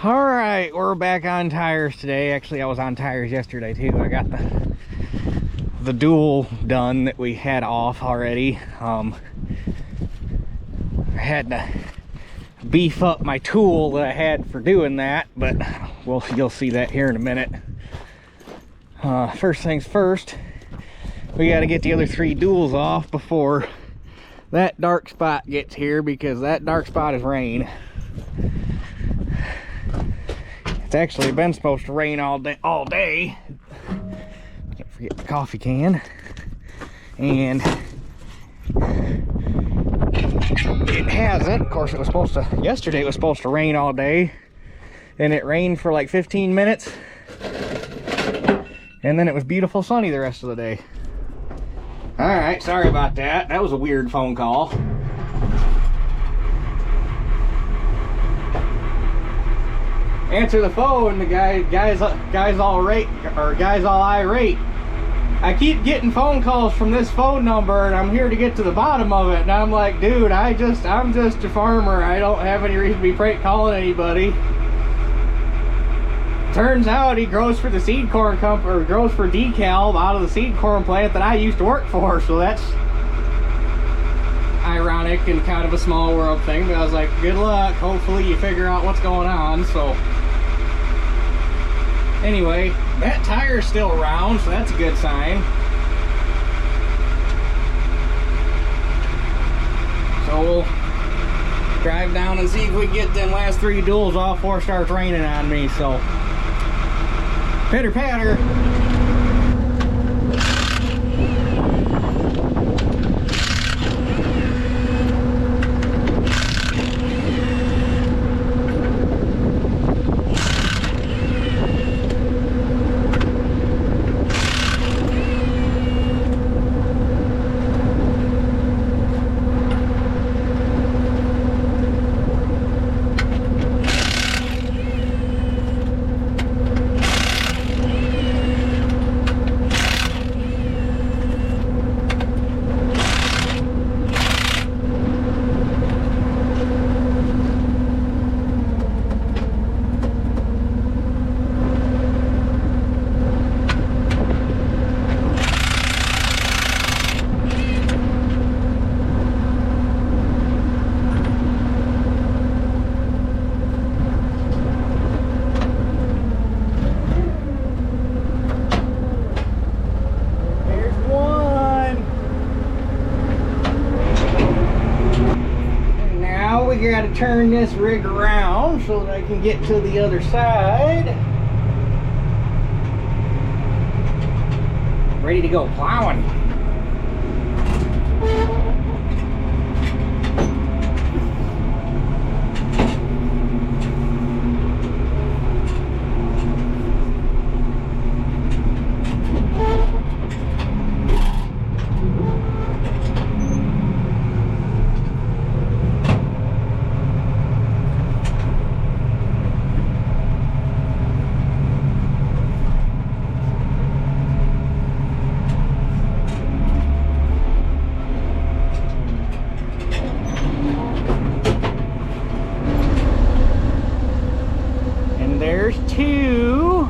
All right, we're back on tires today. Actually, I was on tires yesterday too. I got the dual done that we had off already. I had to beef up my tool that I had for doing that, but you'll see that here in a minute. First things first, we got to get the other 3 duals off before that dark spot gets here, because that dark spot is rain. It's actually been supposed to rain all day. Can't forget the coffee can. And it hasn't. Of course, yesterday it was supposed to rain all day. And it rained for like 15 minutes. And then it was beautiful sunny the rest of the day. Alright, sorry about that. That was a weird phone call. Answer the phone, the guy's all irate. I keep getting phone calls from this phone number, and I'm here to get to the bottom of it. And I'm like, dude, I'm just a farmer. I don't have any reason to be prank calling anybody. Turns out he grows for the seed corn company, or grows for decal out of the seed corn plant that I used to work for. So that's ironic and kind of a small world thing. But I was like, good luck. Hopefully you figure out what's going on. So anyway, that tire's still around, so that's a good sign. So we'll drive down and see if we get them last 3 duals off before it starts raining on me. So pitter patter. Got to turn this rig around so that I can get to the other side. Ready to go plowing. There's 2.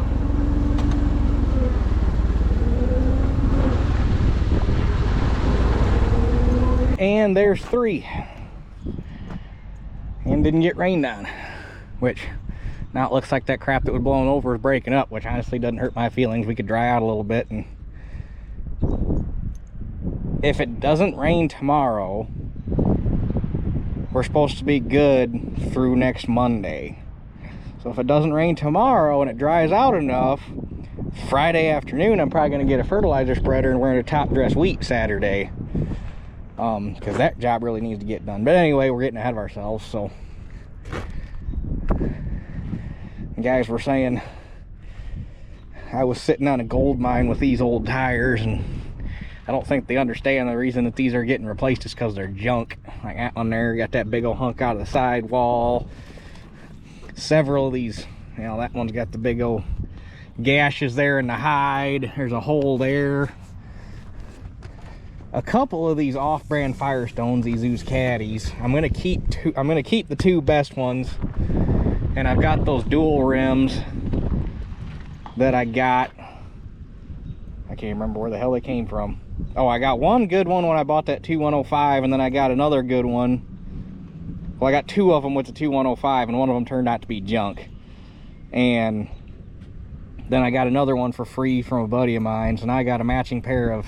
And there's 3. And didn't get rained on. Which, now it looks like that crap that was blowing over is breaking up, which honestly doesn't hurt my feelings. We could dry out a little bit. And if it doesn't rain tomorrow, we're supposed to be good through next Monday. So if it doesn't rain tomorrow and it dries out enough, Friday afternoon I'm probably going to get a fertilizer spreader and we're going to top dress wheat Saturday. Because that job really needs to get done. But anyway, we're getting ahead of ourselves. So the guys were saying I was sitting on a gold mine with these old tires, and I don't think they understand the reason that these are getting replaced is because they're junk. Like that one there got that big old hunk out of the sidewall. Several of these, you know, that one's got the big old gashes there in the hide. There's a hole there. A couple of these off-brand Firestones, these Zeus Caddies, I'm gonna keep the 2 best ones, and And I've got those dual rims that I got. I can't remember where the hell they came from. Oh, I got one good one when I bought that 2105, and then I got another good one. Well, I got two of them with the 2105, and one of them turned out to be junk. And then I got another one for free from a buddy of mine. So now I got a matching pair of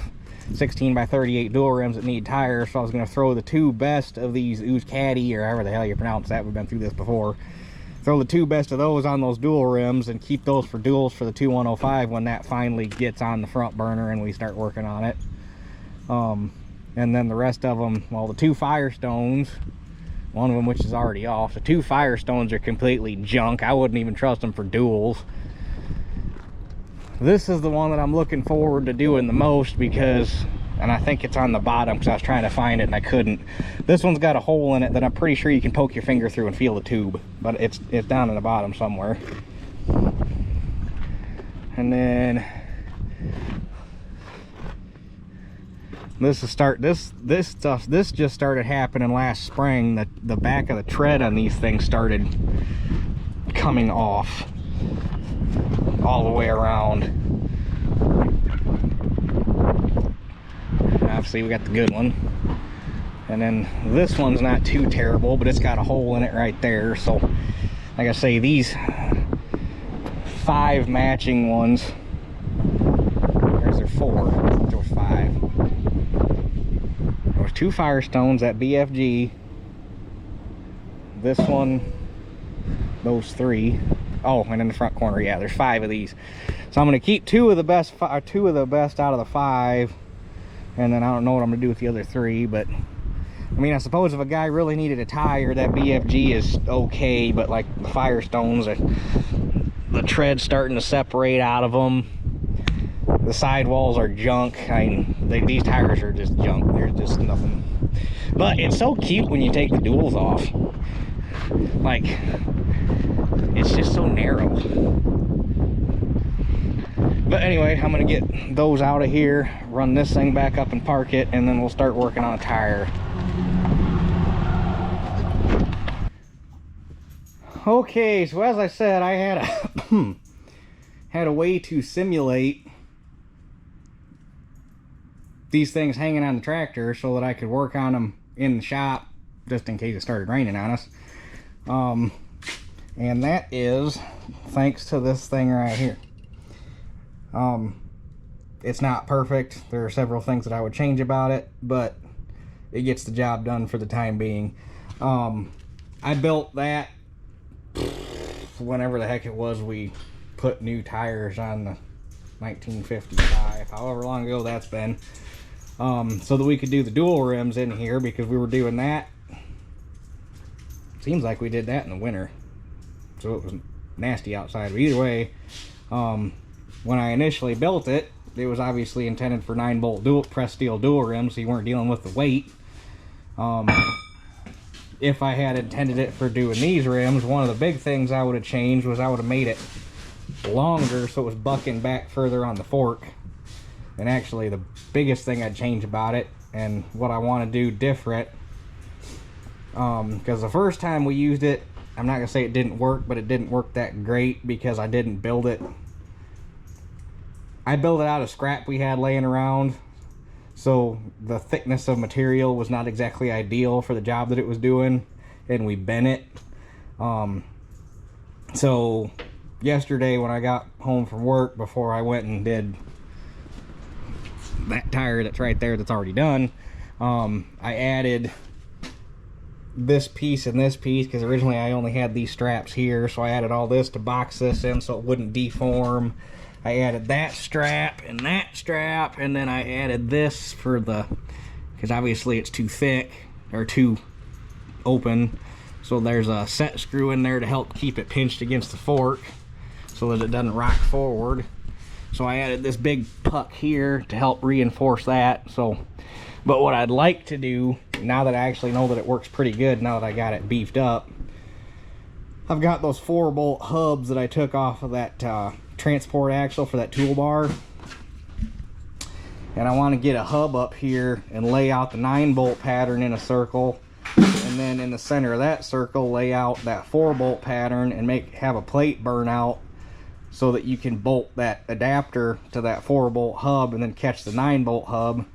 16 by 38 dual rims that need tires. So I was going to throw the two best of these Ooze Caddy, or however the hell you pronounce that. We've been through this before. Throw the two best of those on those dual rims and keep those for duals for the 2105 when that finally gets on the front burner and we start working on it. And then the rest of them, well, the two Firestones, one of them which is already off. The two Firestones are completely junk. I wouldn't even trust them for duals. This is the one that I'm looking forward to doing the most because, and I think it's on the bottom because I was trying to find it and I couldn't. This one's got a hole in it that I'm pretty sure you can poke your finger through and feel the tube, but it's down in the bottom somewhere. And then this just started happening last spring. The back of the tread on these things started coming off all the way around. Obviously we got the good one, and then this one's not too terrible, but it's got a hole in it right there. So like I say, these 5 matching ones, there's there 4, there was 5. There was 2 Firestones, that BFG, this one, those 3. Oh, and in the front corner, yeah, there's 5 of these. So I'm going to keep 2 of the best out of the 5, and then I don't know what I'm going to do with the other 3. But I mean, I suppose if a guy really needed a tire, that BFG is okay, but like the Firestones, the tread's starting to separate out of them. The sidewalls are junk. I mean, these tires are just junk. There's just nothing. But it's so cute when you take the duals off. Like, it's just so narrow. But anyway, I'm gonna get those out of here, run this thing back up and park it, and then we'll start working on a tire. Okay, so as I said, I had a had a way to simulate these things hanging on the tractor so that I could work on them in the shop just in case it started raining on us. And that is thanks to this thing right here. It's not perfect. There are several things that I would change about it, but it gets the job done for the time being. I built that whenever the heck it was we put new tires on the 1955, however long ago that's been, so that we could do the dual rims in here, because we were doing that. Seems like we did that in the winter, so it was nasty outside. But either way, when I initially built it, it was obviously intended for 9-bolt dual press steel dual rims, so you weren't dealing with the weight. If I had intended it for doing these rims, one of the big things I would have changed was I would have made it longer so it was bucking back further on the fork. And actually the biggest thing I'd change about it, and what I want to do different, because the first time we used it, I'm not gonna say it didn't work, but it didn't work that great because I didn't build it. I built it out of scrap we had laying around, so the thickness of material was not exactly ideal for the job that it was doing, and we bent it. So yesterday when I got home from work, before I went and did that tire that's right there that's already done, I added this piece and this piece, because originally I only had these straps here, so I added all this to box this in so it wouldn't deform. I added that strap, and then I added this for the, because obviously it's too thick or too open, so there's a set screw in there to help keep it pinched against the fork so that it doesn't rock forward. So I added this big puck here to help reinforce that. So, but what I'd like to do, now that I actually know that it works pretty good, now that I got it beefed up, I've got those 4-bolt hubs that I took off of that transport axle for that toolbar, and I want to get a hub up here and lay out the 9-bolt pattern in a circle, and and then in the center of that circle lay out that 4-bolt pattern and have a plate burn out so that you can bolt that adapter to that 4-bolt hub and then catch the 9-bolt hub.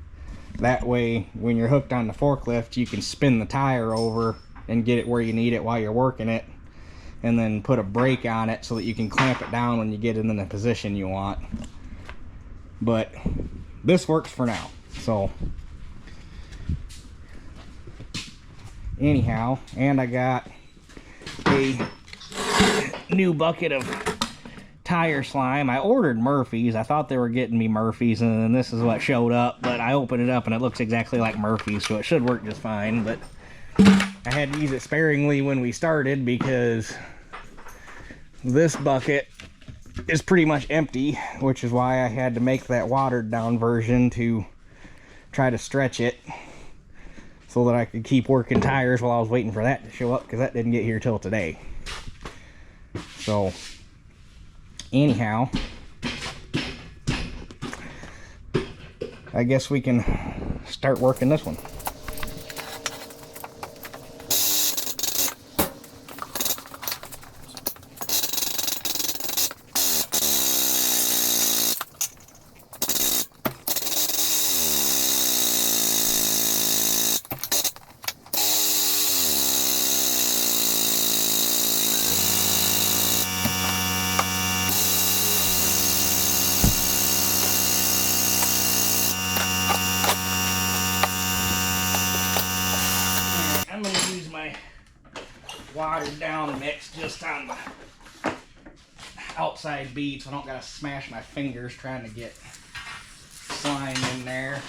That way when you're hooked on the forklift, you can spin the tire over and get it where you need it while you're working it, and then put a brake on it so that you can clamp it down when you get it in the position you want. But this works for now. So anyhow, and I got a new bucket of tire slime. I ordered Murphy's. I thought they were getting me Murphy's, and then this is what showed up, but I opened it up and it looks exactly like Murphy's, so it should work just fine. But I had to use it sparingly when we started because this bucket is pretty much empty, which is why I had to make that watered down version to try to stretch it so that I could keep working tires while I was waiting for that to show up, because that didn't get here till today. So anyhow, I guess we can start working this one. I'm going to use my watered down mix just on the outside bead so I don't got to smash my fingers trying to get slime in there.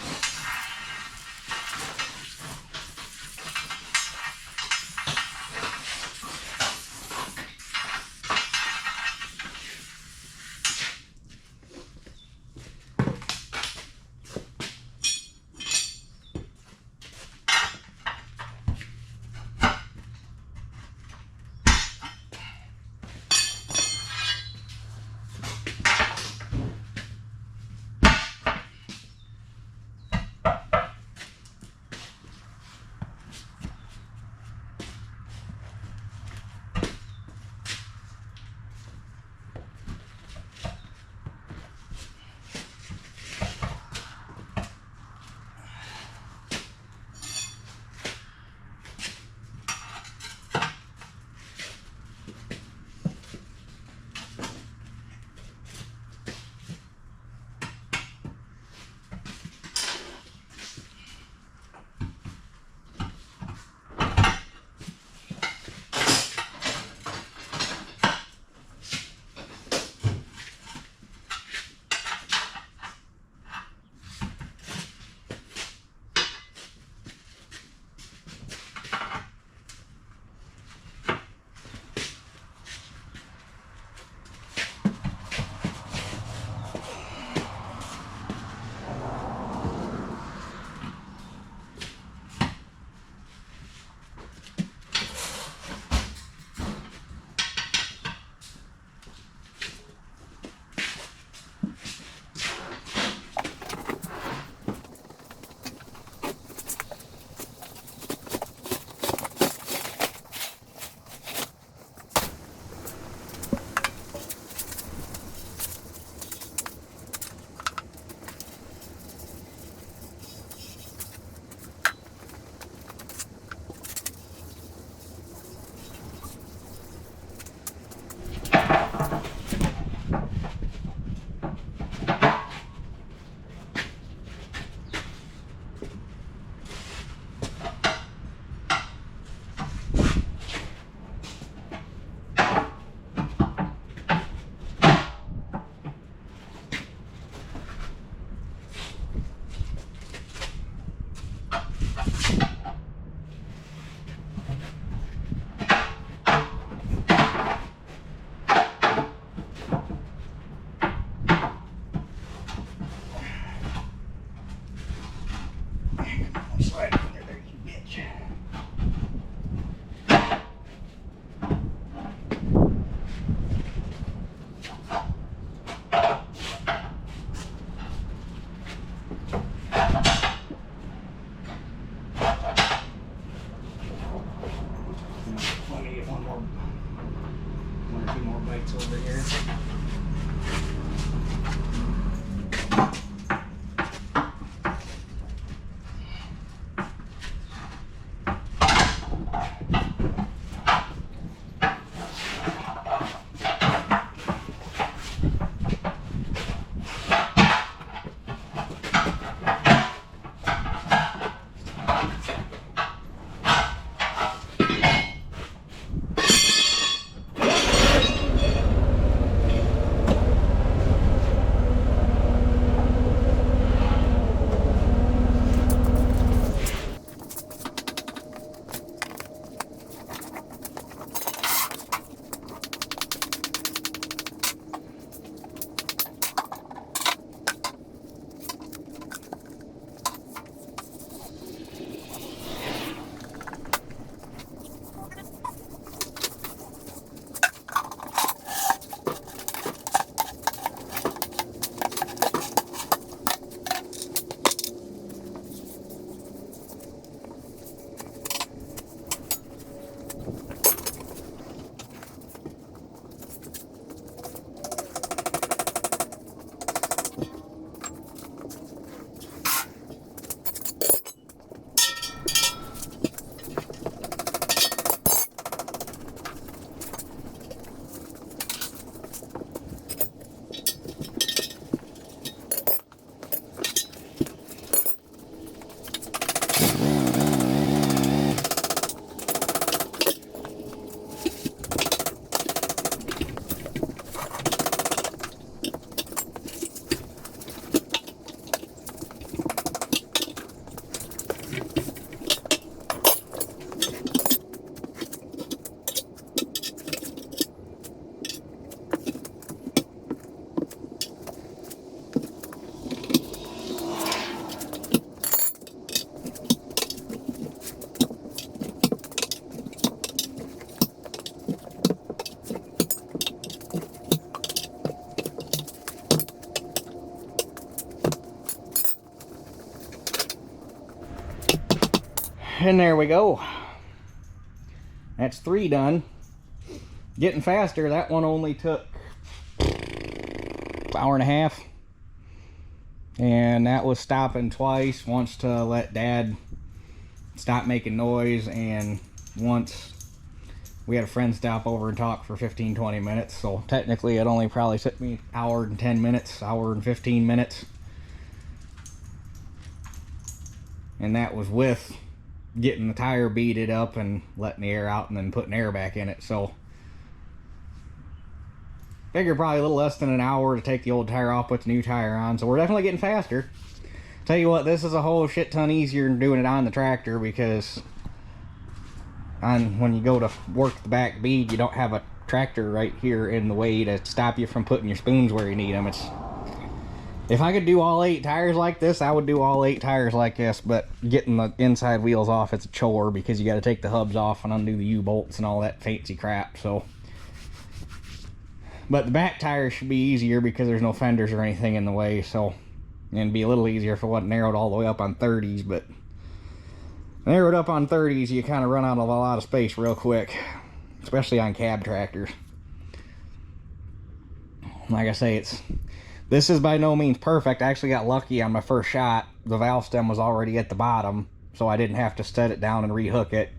And there we go. That's 3 done. Getting faster. That one only took an hour and a half. And that was stopping twice. Once to let Dad stop making noise, and once we had a friend stop over and talk for 15-20 minutes. So technically it only probably took me an hour and 10 minutes, hour and 15 minutes. And that was with getting the tire beaded up and letting the air out and then putting air back in it. So figure probably a little less than an hour to take the old tire off, put the new tire on. So we're definitely getting faster. Tell you what, this is a whole shit ton easier than doing it on the tractor, because when you go to work the back bead, you don't have a tractor right here in the way to stop you from putting your spoons where you need them. If I could do all 8 tires like this, I would do all 8 tires like this, but getting the inside wheels off, it's a chore, because you got to take the hubs off and undo the U-bolts and all that fancy crap. So, but the back tires should be easier because there's no fenders or anything in the way. So, and it'd be a little easier if it wasn't narrowed all the way up on 30s, but narrowed up on 30s, you kind of run out of a lot of space real quick, especially on cab tractors. Like I say, this is by no means perfect. I actually got lucky on my first shot. The valve stem was already at the bottom, so I didn't have to set it down and rehook it.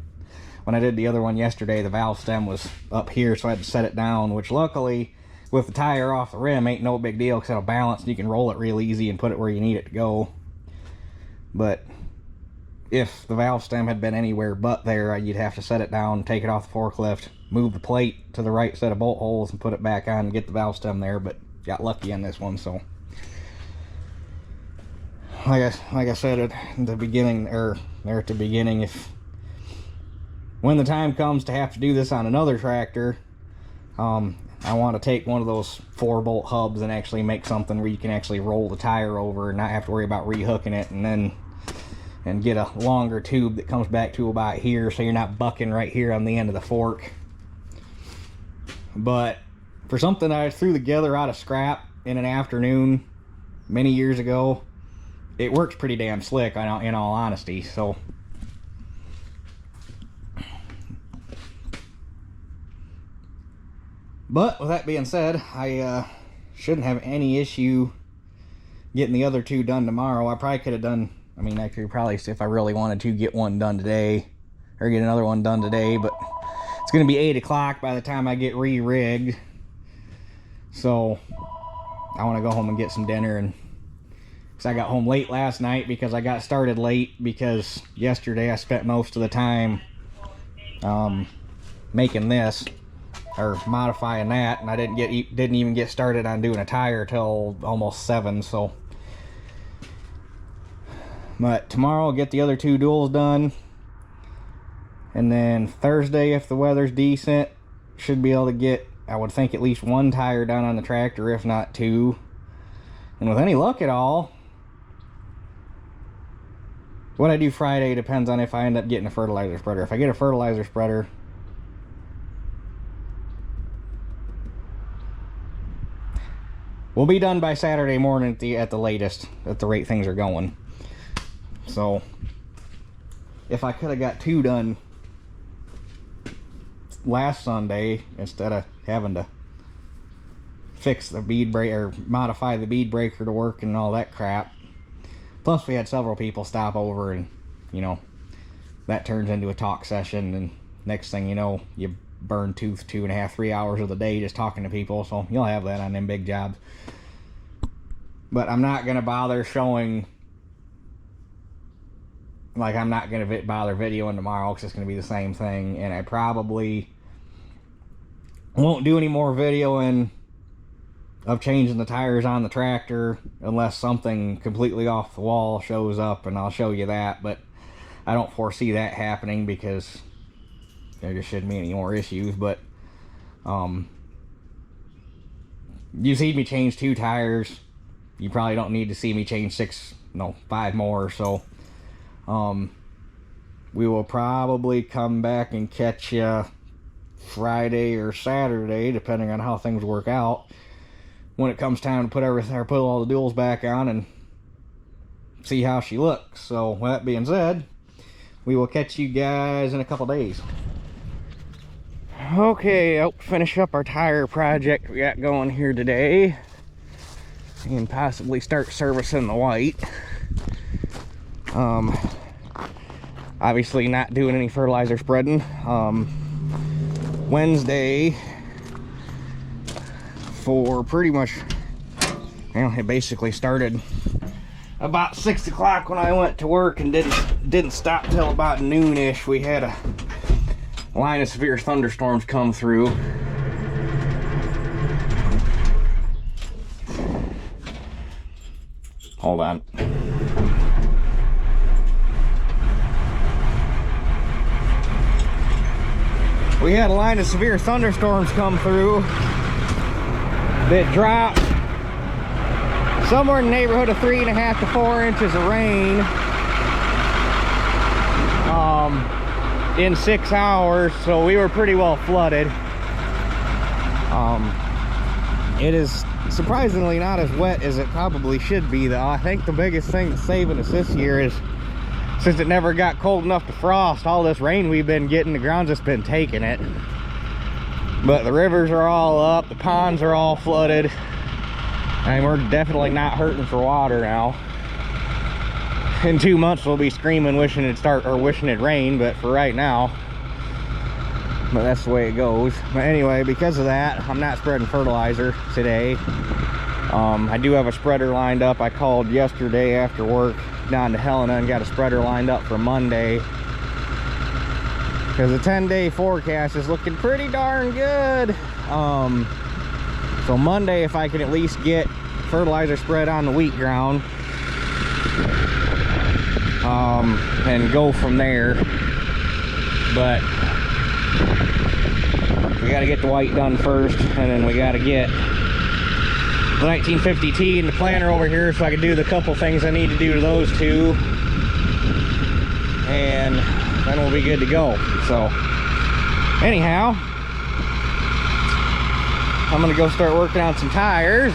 When I did the other one yesterday, the valve stem was up here, so I had to set it down, which luckily, with the tire off the rim, ain't no big deal, because it'll balance and you can roll it real easy and put it where you need it to go. But if the valve stem had been anywhere but there, you'd have to set it down, take it off the forklift, move the plate to the right set of bolt holes and put it back on and get the valve stem there. But got lucky on this one. So like I said at the beginning, if when the time comes to have to do this on another tractor, I want to take one of those 4-bolt hubs and actually make something where you can actually roll the tire over and not have to worry about rehooking it, and get a longer tube that comes back to about here, so you're not bucking right here on the end of the fork. But for something I threw together out of scrap in an afternoon many years ago, it works pretty damn slick, in all honesty. So but with that being said, I shouldn't have any issue getting the other 2 done tomorrow. I probably could have done, I mean, I could probably, if I really wanted to, get one done today, or get another one done today, but it's going to be 8 o'clock by the time I get re-rigged. So I want to go home and get some dinner, and because I got home late last night because I got started late, because yesterday I spent most of the time making this, or modifying that, and I didn't even get started on doing a tire till almost 7. So but tomorrow I'll get the other 2 duals done, and then Thursday, if the weather's decent, should be able to get, I would think, at least 1 tire done on the tractor, if not 2. And with any luck at all, what I do Friday depends on if I end up getting a fertilizer spreader. If I get a fertilizer spreader, we'll be done by Saturday morning at the latest, at the rate things are going. So if I could have got 2 done last Sunday instead of having to fix the bead break or modify the bead breaker to work and all that crap, plus we had several people stop over, and you know, that turns into a talk session, and next thing you know, you burn 2.5, 3 hours of the day just talking to people. So you'll have that on them big jobs. But I'm not gonna bother showing, like, I'm not gonna bother videoing tomorrow, because it's gonna be the same thing, and I probably won't do any more videoing of changing the tires on the tractor unless something completely off the wall shows up, and I'll show you that. But I don't foresee that happening, because there just shouldn't be any more issues. But you see me change 2 tires, you probably don't need to see me change 5 more. So we will probably come back and catch you Friday or Saturday, depending on how things work out, when it comes time to put all the duals back on and see how she looks. So with that being said, we will catch you guys in a couple days. Okay, I'll finish up our tire project we got going here today and possibly start servicing the white. Obviously not doing any fertilizer spreading. Wednesday, for pretty much, it basically started about 6 o'clock when I went to work and didn't stop till about noonish. We had a line of severe thunderstorms come through. Hold on. We had a line of severe thunderstorms come through that dropped somewhere in the neighborhood of 3.5 to 4 inches of rain in 6 hours, so we were pretty well flooded. It is surprisingly not as wet as it probably should be, though. I think the biggest thing that's saving us this year is, since it never got cold enough to frost, all this rain we've been getting, the ground's just been taking it. But the rivers are all up, the ponds are all flooded, and we're definitely not hurting for water now. In 2 months we'll be screaming wishing it'd rain, but for right now, but that's the way it goes. But anyway, because of that, I'm not spreading fertilizer today. I do have a spreader lined up. I called yesterday after work down to Helena and got a spreader lined up for Monday, because the 10-day forecast is looking pretty darn good. So Monday, if I can at least get fertilizer spread on the wheat ground, and go from there. But we got to get the white done first, and then we got to get the 1950T and the planter over here so I can do the couple things I need to do to those two, and then we'll be good to go. So anyhow, I'm gonna go start working on some tires,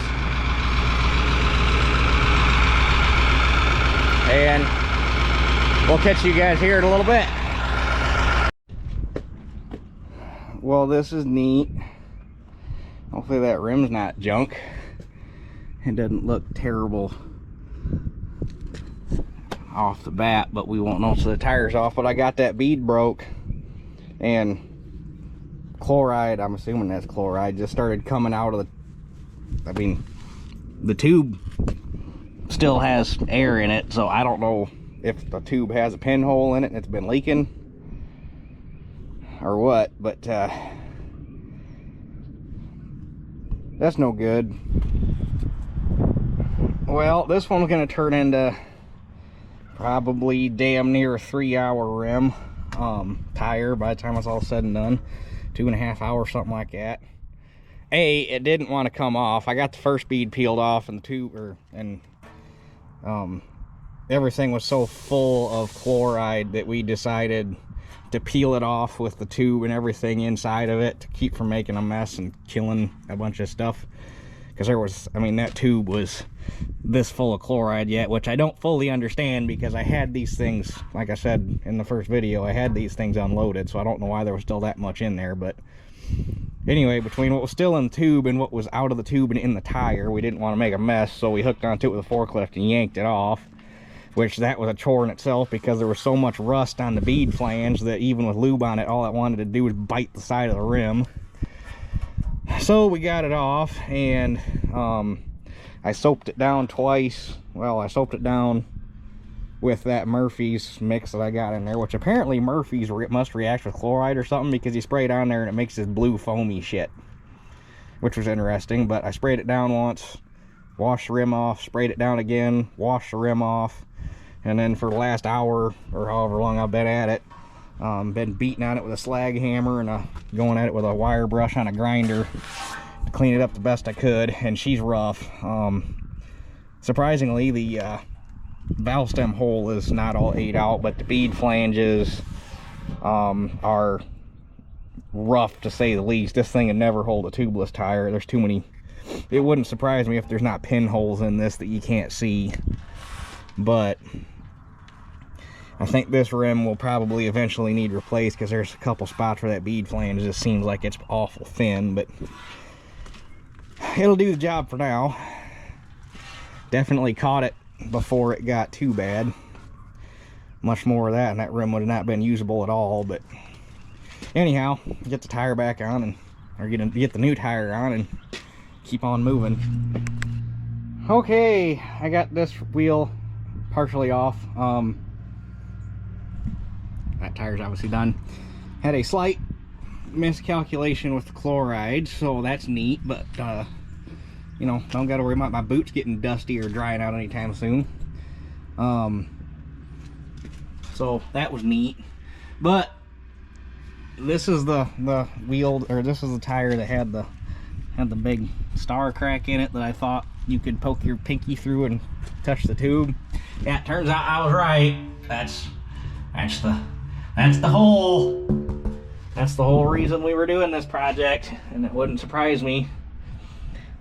and we'll catch you guys here in a little bit. Well, this is neat. Hopefully that rim's not junk. It doesn't look terrible off the bat, but we won't know till the tire's off. But I got that bead broke, and chloride, I'm assuming that's chloride, just started coming out of the tube still has air in it, so I don't know if the tube has a pinhole in it and it's been leaking or what, but that's no good. Well, this one's gonna turn into probably damn near a 3-hour rim tire by the time it's all said and done. 2.5 hours, something like that. It didn't want to come off. I got the first bead peeled off, and the tube, everything was so full of chloride that we decided to peel it off with the tube and everything inside of it to keep from making a mess and killing a bunch of stuff. Because there was, that tube was this full of chloride yet, which I don't fully understand, because I had these things, like I said in the first video, I had these things unloaded, so I don't know why there was still that much in there. But anyway, between what was still in the tube and what was out of the tube and in the tire, we didn't want to make a mess, so we hooked onto it with a forklift and yanked it off, which that was a chore in itself, because there was so much rust on the bead flange that even with lube on it, all it wanted to do was bite the side of the rim. So we got it off, and I soaped it down twice. Well, I soaped it down with that Murphy's mix that I got in there, which apparently Murphy's must react with chloride or something, because you spray it on there and it makes this blue foamy shit, which was interesting. But I sprayed it down once, washed the rim off, sprayed it down again, washed the rim off, and then for the last hour or however long I've been at it, been beating on it with a slag hammer and going at it with a wire brush on a grinder to clean it up the best I could. And she's rough. Surprisingly, the valve stem hole is not all ate out, but the bead flanges are rough, to say the least. This thing would never hold a tubeless tire. There's too many. It wouldn't surprise me if there's not pinholes in this that you can't see. But I think this rim will probably eventually need replaced because there's a couple spots where that bead flange just seems like it's awful thin, but it'll do the job for now. Definitely caught it before it got too bad. Much more of that and that rim would have not been usable at all. But anyhow, get the tire back on, and or get the new tire on and keep on moving. Okay, I got this wheel partially off. That tire's obviously done. Had a slight miscalculation with the chloride, so that's neat, but you know, don't gotta worry about my boots getting dusty or drying out anytime soon. So that was neat. But this is the wheel, or this is the tire that had the big star crack in it that I thought you could poke your pinky through and touch the tube. Yeah, it turns out I was right. That's the whole reason we were doing this project, and it wouldn't surprise me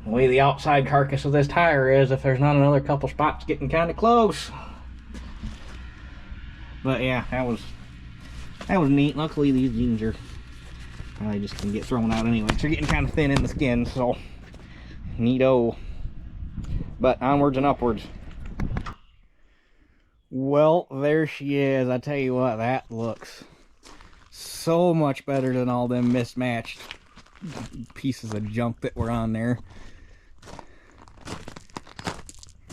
the way the outside carcass of this tire is if there's not another couple spots getting kind of close. But yeah, that was neat. Luckily these jeans are probably just gonna get thrown out anyway. They're getting kind of thin in the skin, so neato. But onwards and upwards. Well, there she is. I tell you what, that looks so much better than all them mismatched pieces of junk that were on there.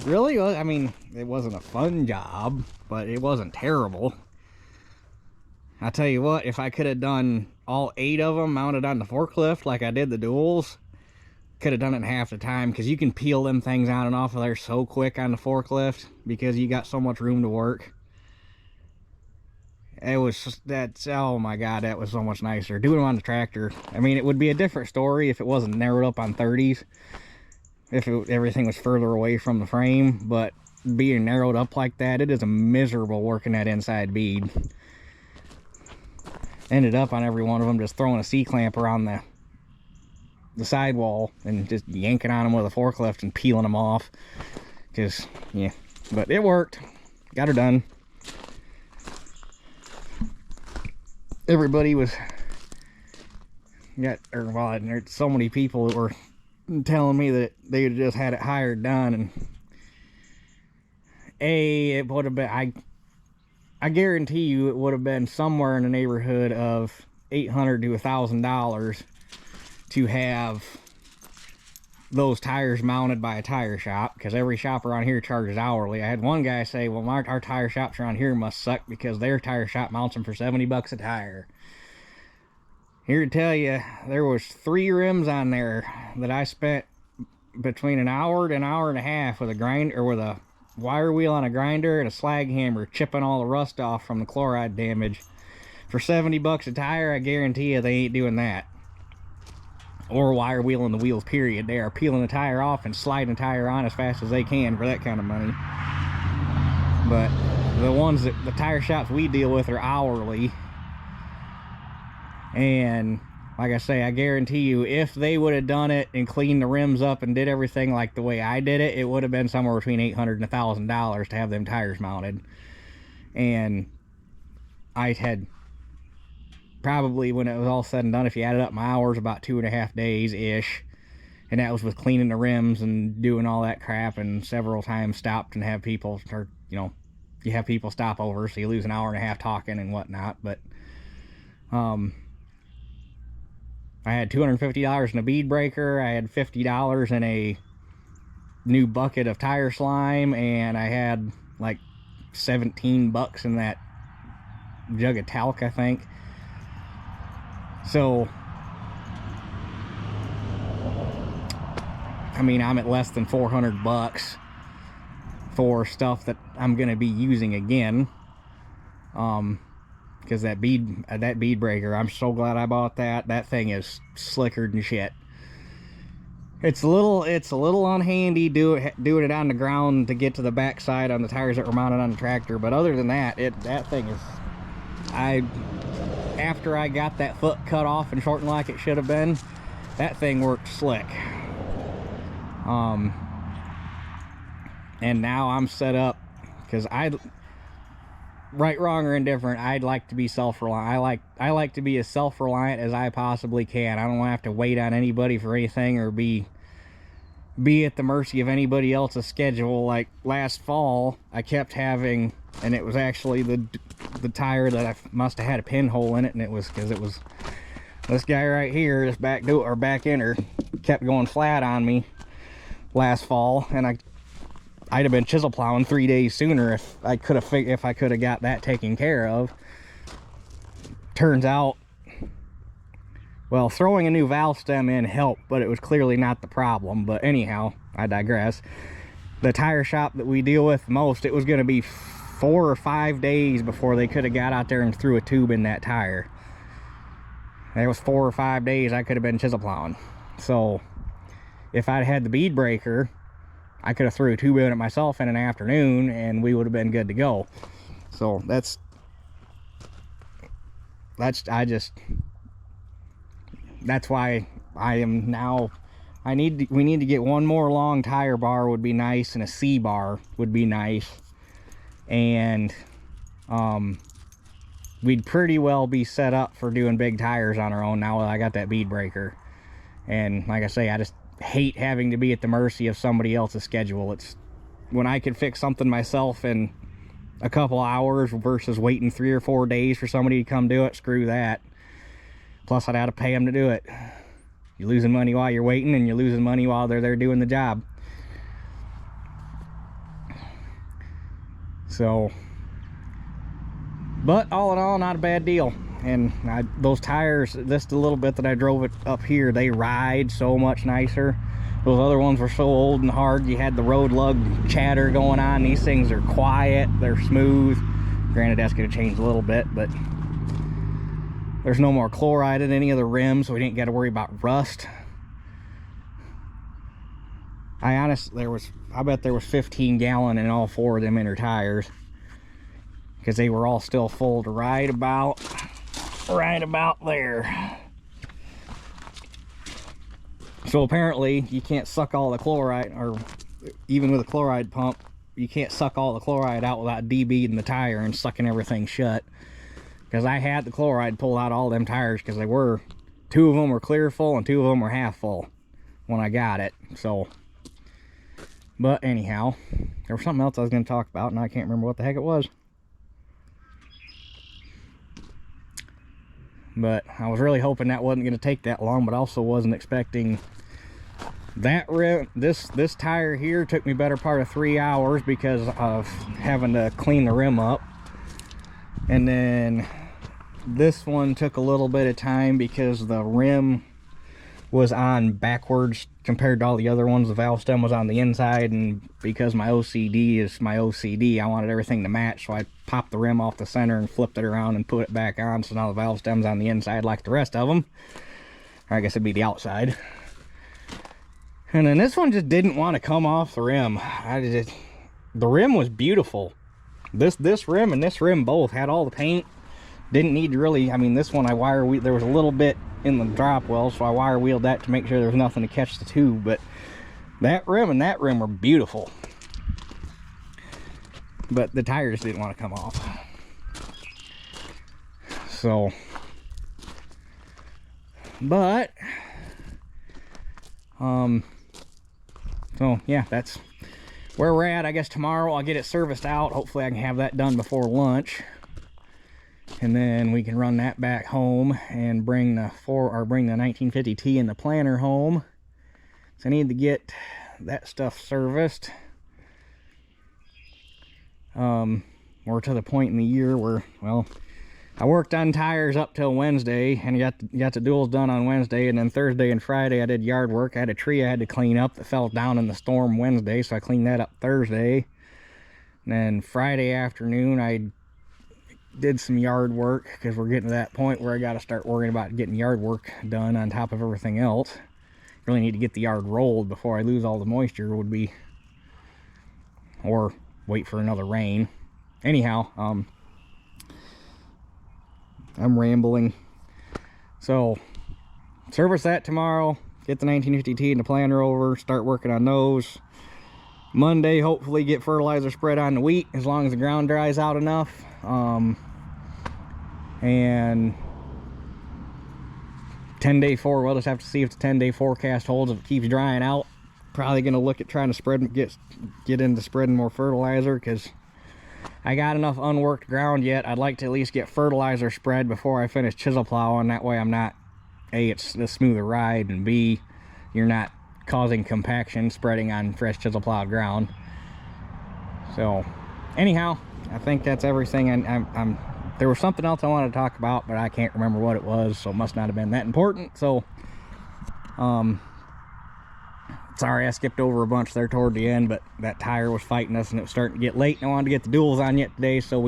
Really, I mean, it wasn't a fun job, but it wasn't terrible. I tell you what, if I could have done all 8 of them mounted on the forklift like I did the duals, could have done it in half the time, because you can peel them things on and off of there so quick on the forklift because you got so much room to work. It was just, oh my god, that was so much nicer. Doing them on the tractor, I mean, it would be a different story if it wasn't narrowed up on 30s, if everything was further away from the frame, but being narrowed up like that, it is a miserable working that inside bead. Ended up on every one of them just throwing a C-clamp around the sidewall and just yanking on them with a forklift and peeling them off, because yeah, but it worked. Got her done. Everybody was there's so many people that were telling me that they just had it hired done, and it would have been, I guarantee you it would have been somewhere in the neighborhood of $800 to $1,000 to have those tires mounted by a tire shop, because every shop around here charges hourly. I had one guy say, well, our tire shops around here must suck because their tire shop mounts them for 70 bucks a tire. Here to tell you, there was 3 rims on there that I spent between an hour to an hour and a half with a grinder, or with a wire wheel on a grinder and a slag hammer, chipping all the rust off from the chloride damage. For 70 bucks a tire, I guarantee you they ain't doing that. Or wire wheeling the wheels, period. They are peeling the tire off and sliding the tire on as fast as they can for that kind of money. But the ones that the tire shops we deal with are hourly. And like I say, I guarantee you, if they would have done it and cleaned the rims up and did everything like the way I did it, it would have been somewhere between $800 and $1,000 to have them tires mounted. And I had probably, when it was all said and done, if you added up my hours, about 2.5 days ish, and that was with cleaning the rims and doing all that crap, and several times stopped and have people, or you know, you have people stop over, so you lose an hour and a half talking and whatnot. But I had $250 in a bead breaker, I had $50 in a new bucket of tire slime, and I had like 17 bucks in that jug of talc, I think. So I mean, I'm at less than 400 bucks for stuff that I'm gonna be using again. Because that bead breaker, I'm so glad I bought that. That thing is slicker than shit. It's a little unhandy doing it on the ground to get to the backside on the tires that were mounted on the tractor. But other than that, that thing is, after I got that foot cut off and shortened like it should have been, that thing worked slick. And now I'm set up, because right, wrong, or indifferent, I'd like to be self-reliant. I like to be as self-reliant as I possibly can. I don't want to have to wait on anybody for anything or be at the mercy of anybody else's schedule. Like last fall, I kept having, and it was actually the tire that I must have had a pinhole in it, and it was because it was this guy right here, this back ender, kept going flat on me last fall, and I'd have been chisel plowing 3 days sooner if I could have got that taken care of. Turns out, well, throwing a new valve stem in helped, but it was clearly not the problem. But anyhow, I digress. The tire shop that we deal with most, it was going to be 4 or 5 days before they could have got out there and threw a tube in that tire. It was 4 or 5 days I could have been chisel plowing. So if I'd had the bead breaker, I could have threw a tube in it myself in an afternoon and we would have been good to go. So that's why I am now, we need to get one more long tire bar would be nice, and a C bar would be nice. And we'd pretty well be set up for doing big tires on our own now that I got that bead breaker. And like I say, I just hate having to be at the mercy of somebody else's schedule. It's when I can fix something myself in a couple hours versus waiting 3 or 4 days for somebody to come do it. Screw that. Plus I'd have to pay them to do it. You're losing money while you're waiting, and you're losing money while they're there doing the job. So, but all in all, not a bad deal. And those tires, the little bit that I drove it up here, they ride so much nicer. Those other ones were so old and hard, you had the road lug chatter going on. These things are quiet, they're smooth. Granted, that's going to change a little bit, but there's no more chloride in any of the rims, so we didn't got to worry about rust. I bet there was 15 gallon in all 4 of them inner tires, because they were all still full to right about there. So apparently you can't suck all the chloride, or even with a chloride pump, you can't suck all the chloride out without debeading the tire and sucking everything shut. Because I had the chloride pull out all them tires, because 2 of them were clear full and 2 of them were half full when I got it. So, but anyhow, there was something else I was going to talk about, and I can't remember what the heck it was. But I was really hoping that wasn't going to take that long, but also wasn't expecting that rim. This tire here took me better part of 3 hours because of having to clean the rim up. And then this one took a little bit of time because the rim was on backwards compared to all the other ones. The valve stem was on the inside, and because my OCD is my OCD, I wanted everything to match, so I popped the rim off the center and flipped it around and put it back on, so now the valve stem's on the inside like the rest of them. Or I guess it'd be the outside. And then this one just didn't want to come off the rim. The rim was beautiful. This rim and this rim both had all the paint. Didn't need to really, I mean, this one there was a little bit in the drop well, so I wire wheeled that to make sure there was nothing to catch the tube. But that rim and that rim were beautiful. But the tires didn't want to come off. So, but, so yeah, that's where we're at. I guess tomorrow I'll get it serviced out. Hopefully I can have that done before lunch. And then we can run that back home and bring the 1950T and the planner home. So I need to get that stuff serviced. We're to the point in the year where, well, I worked on tires up till Wednesday, and got the duals done on Wednesday, and then Thursday and Friday I did yard work. I had a tree I had to clean up that fell down in the storm Wednesday, so I cleaned that up Thursday. And then Friday afternoon I did some yard work, because we're getting to that point where I got to start worrying about getting yard work done on top of everything else. Really need to get the yard rolled before I lose all the moisture, or wait for another rain. Anyhow, I'm rambling. So service that tomorrow, get the 1950T and the planter over, start working on those. Monday hopefully get fertilizer spread on the wheat, as long as the ground dries out enough. And 10-day forecast, we'll just have to see if the 10-day forecast holds. If it keeps drying out, probably gonna look at trying to spread, get into spreading more fertilizer, because I got enough unworked ground yet. I'd like to at least get fertilizer spread before I finish chisel plowing. That way I'm not, A, it's a smoother ride, and B, you're not causing compaction spreading on fresh chisel plowed ground. So anyhow, I think that's everything. There was something else I wanted to talk about, but I can't remember what it was, so it must not have been that important. So sorry I skipped over a bunch there toward the end, but that tire was fighting us and it was starting to get late, and I wanted to get the duals on yet today, so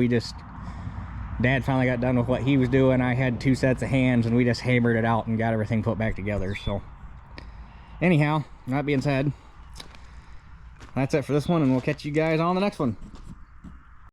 Dad finally got done with what he was doing. I had 2 sets of hands and we just hammered it out and got everything put back together. So anyhow, that being said, that's it for this one, and we'll catch you guys on the next one.